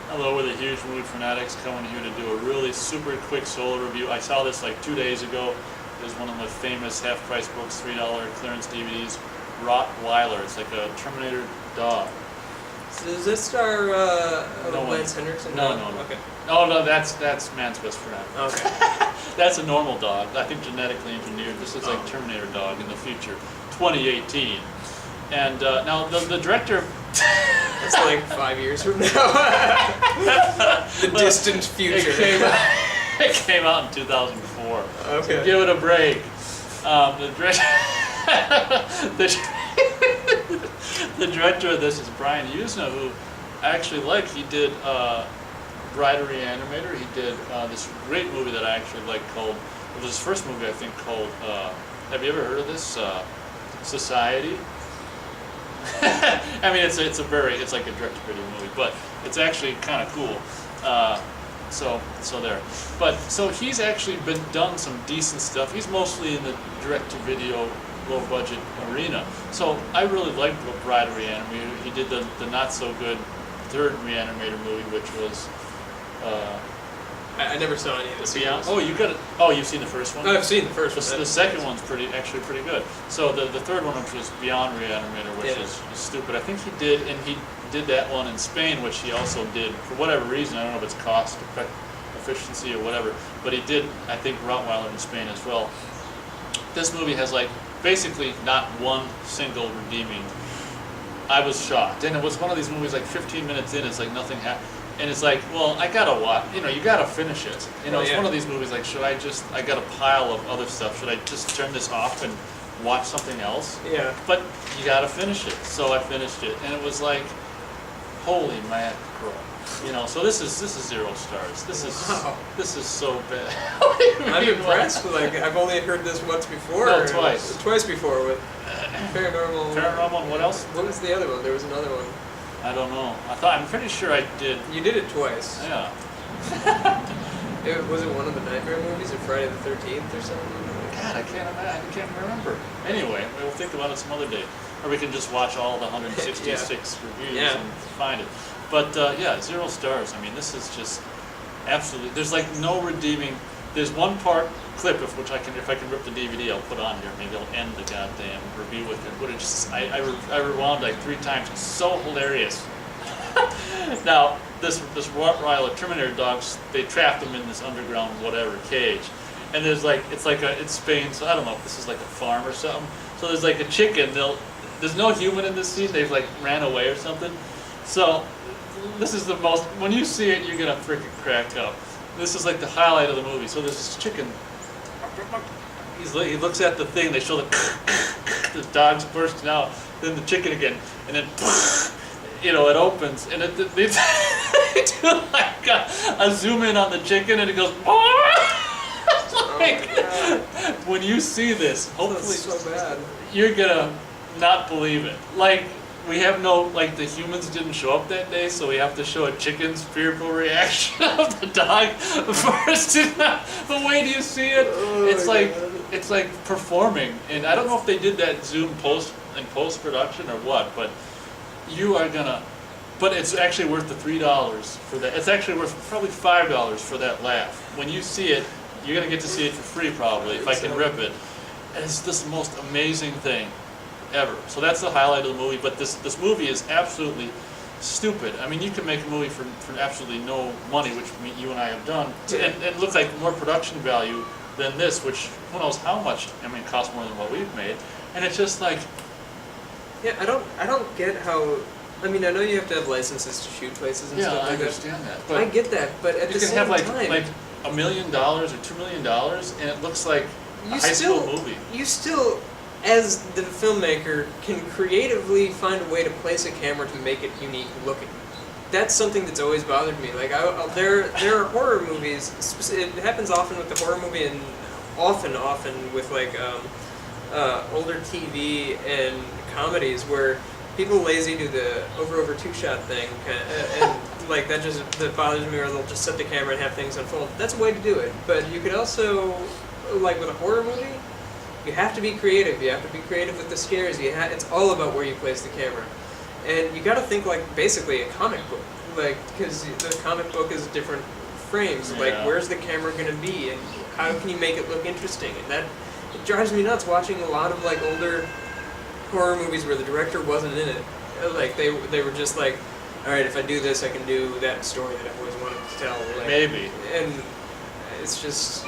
Hello, we're the Huge Movie Fanatics coming here to do a really super quick solo review. I saw this like 2 days ago. It was one of my famous half-price books, $3 clearance DVDs, Rottweiler. It's like a Terminator dog. So does this star Lance Henriksen? No. Okay. Oh no, that's man's best friend. Okay. That's a normal dog. I think genetically engineered. This is like Terminator dog in the future, 2018. And now the director. That's like 5 years from now. The distant future. It came out in 2004. Okay. So give it a break. The director of this is Brian Usna, who I actually like. He did Bride of Reanimator. He did this great movie that I actually like called, it was his first movie I think called, have you ever heard of this? Society. I mean, it's like a direct-to-video movie, but it's actually kind of cool. So there. But so he's actually done some decent stuff. He's mostly in the direct-to-video, low-budget arena. So I really liked Bride of Reanimator. He did the not-so-good third Reanimator movie, which was. I never saw any of this. Beyond. Oh, you got it. Oh, you've seen the first one. Oh, I've seen the first one. The second one's actually pretty good. So the third one, which was Beyond Reanimator, which is stupid. I think he did that one in Spain, which he also did for whatever reason. I don't know if it's cost efficiency or whatever, but he did, I think, Rottweiler in Spain as well. This movie has like basically not one single redeeming. I was shocked, and it was one of these movies like 15 minutes in, it's like nothing happened. And it's like, well, I gotta watch, you gotta finish it. It's one of these movies like, I got a pile of other stuff, should I just turn this off and watch something else? Yeah. But you gotta finish it. So I finished it, and it was like, holy mackerel. So this is 0 stars. This is so bad. I'm impressed. Like, I've only heard this once before. No, twice. Twice before with Paranormal. Paranormal, and what else? What was the other one? There was another one. I don't know. I'm pretty sure I did. You did it twice. Yeah. Was it one of the Nightmare movies or Friday the 13th or something? God, I can't remember. Anyway, we'll think about it some other day. Or we can just watch all the 166 reviews and find it. But 0 stars. I mean, this is just absolutely. There's like no redeeming. There's one clip if I can rip the DVD, I'll put on here. Maybe I'll end the goddamn review with it. But I rewound like 3 times. It's so hilarious. Now this Rottweiler Terminator dogs, they trapped them in this underground whatever cage, and there's like it's Spain, so I don't know if this is like a farm or something. So there's like a chicken. There's no human in this scene. They've like ran away or something. So this is the most. When you see it, you're gonna freaking crack up. This is like the highlight of the movie. So there's this chicken. He looks at the thing. They show the dog's bursting out. Then the chicken again, and then it opens, and they do like a zoom in on the chicken, and it goes. When you see this, hopefully so bad. You're gonna not believe it. Like. We have the humans didn't show up that day, so we have to show a chicken's fearful reaction of the dog bursting out. But wait, do you see it? It's like performing, and I don't know if they did that zoom post production or what, but you are gonna. But it's actually worth the $3 for that. It's actually worth probably $5 for that laugh. When you see it, you're gonna get to see it for free probably if I can rip it. And it's just the most amazing thing ever. So that's the highlight of the movie, but this movie is absolutely stupid. I mean, you can make a movie for absolutely no money, which you and I have done, and look like more production value than this, which who knows how much. I mean, it costs more than what we've made, and it's just like. Yeah, I don't get how. I mean, I know you have to have licenses to shoot places and stuff like that. Yeah, I understand that. But I get that, but at the same time, you can have like $1 million or $2 million, and it looks like a high school movie. You still, as the filmmaker, can creatively find a way to place a camera to make it unique looking. That's something that's always bothered me. Like, there are horror movies. It happens often with the horror movie, and often with like older TV and comedies where people lazy do the over 2-shot thing, and like that bothers me. Or they'll just set the camera and have things unfold. That's a way to do it. But you could also, like with a horror movie, you have to be creative. You have to be creative with the scares. It's all about where you place the camera, and you got to think like basically a comic book. like, because the comic book is different frames. Like, Yeah. where's the camera gonna be, and how can you make it look interesting? And that it drives me nuts watching a lot of like older horror movies where the director wasn't in it. Like they were just like, all right, if I do this, I can do that story that I've always wanted to tell. Like, Maybe. And it's just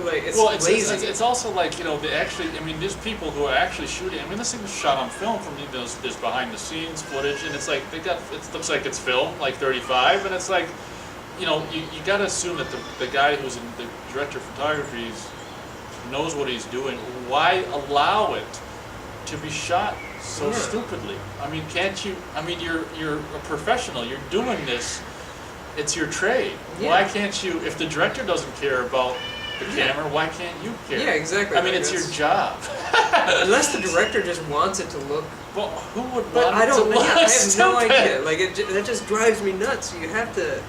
like it's Well, lazy. it's also like, you know, they actually, I mean, there's people who are actually shooting. I mean, this thing was shot on film from there's behind the scenes footage, and it's like it looks like it's film, like 35, and it's like, you know, you got to assume that the guy who's in the director of photography knows what he's doing. Why allow it to be shot so Yeah. stupidly? I mean, can't you? I mean, you're a professional. You're doing this. It's your trade. Yeah. Why can't you? If the director doesn't care about the camera, why can't you care? Yeah, exactly. I mean, Like, it's your that's- job. Unless the director just wants it to look. Well, who would But want I it to don't. look Yeah, I have no stupid? idea. Like that just drives me nuts. You have to.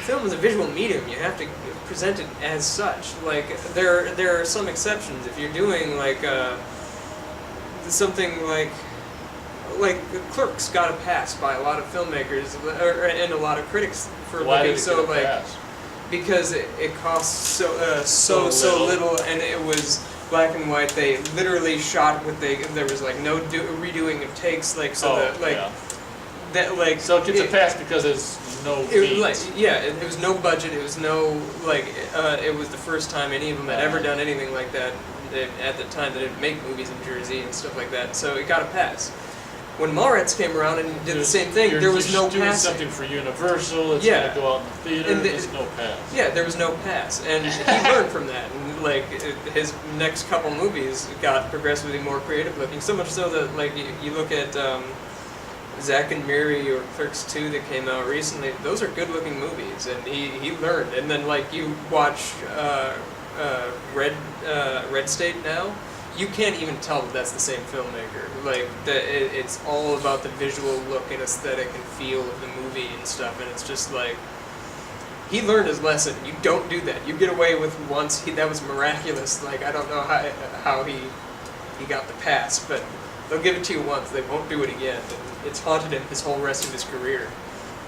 Film is a visual medium. You have to present it as such. Like there are some exceptions. If you're doing like something like Clerks got a pass by a lot of filmmakers and a lot of critics for Why looking did it so get a like pass? because it costs so So little and it was black and white. They literally shot with there was like no redoing of takes like so that like yeah. that like So it gets a pass because there's no it was meat. like it was no budget. It was no like it was the first time any of them had ever done anything like that. At the time, they didn't make movies in Jersey and stuff like that, so it got a pass. When Mallrats came around and did the same thing, there was no doing passing. something for Universal. It's Yeah. gonna go out in the theater. And There's no pass. Yeah, there was no pass, and he learned from that. And like his next couple movies got progressively more creative looking. So much so that like you look at Zack and Miri or Clerks 2 that came out recently. Those are good looking movies, and he learned. And then like you watch Red State now. You can't even tell that that's the same filmmaker. Like it's all about the visual look and aesthetic and feel of the movie and stuff. And it's just like he learned his lesson. You don't do that. You get away with once. That was miraculous. Like I don't know how he got the pass, but they'll give it to you once. They won't do it again. And it's haunted him his whole rest of his career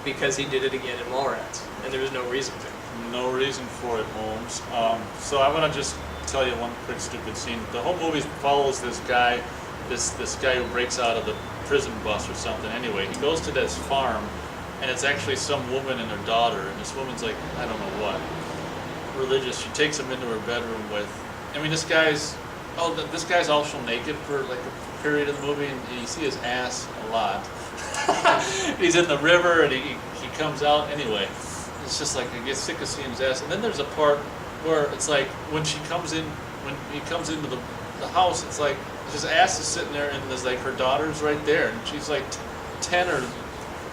because he did it again in Mallrats, and there was no reason to. No reason for it, Holmes. So I want to just tell you one quick stupid scene. The whole movie follows this guy, this guy who breaks out of the prison bus or something. Anyway, he goes to this farm, and it's actually some woman and her daughter. And this woman's like, I don't know what, religious. She takes him into her bedroom with. I mean, this guy's also naked for like a period of the movie, and you see his ass a lot. He's in the river, and he comes out anyway. It's just like I get sick of seeing his ass. And then there's a part where it's like when he comes into the house, it's like his ass is sitting there, and there's like her daughter's right there, and she's like 10 or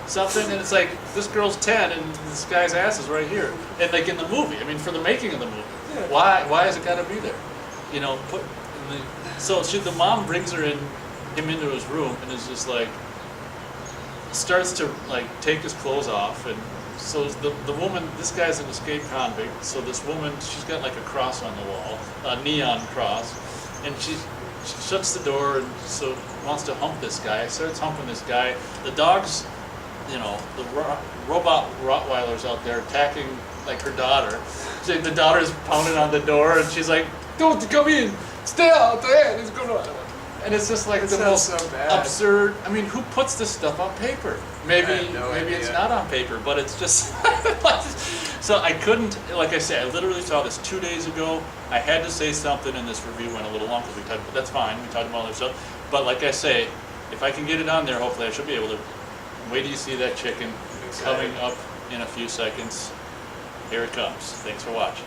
something, and it's like this girl's 10, and this guy's ass is right here. And like in the movie, I mean, for the making of the movie, Yeah. why has it got to be there? You know, so the mom brings him into his room, and is just like starts to like take his clothes off, and so the woman, this guy's an escaped convict, so this woman, she's got like a cross on the wall, a neon cross, and she shuts the door and so wants to hump this guy, starts humping this guy. The dog's, you know, the robot Rottweilers out there attacking like her daughter. The daughter's pounding on the door, and she's like, don't come in, stay out there, he's gonna... And it's just like the most so bad. absurd. I mean, who puts this stuff on paper? Maybe I have no maybe it's idea. not on paper, but it's just. So I couldn't. Like I said, I literally saw this 2 days ago. I had to say something, and this review went a little long because we talked. But that's fine. We talked about other stuff. But like I say, if I can get it on there, hopefully I should be able to. Wait till you see that chicken coming up in a few seconds. Here it comes. Thanks for watching.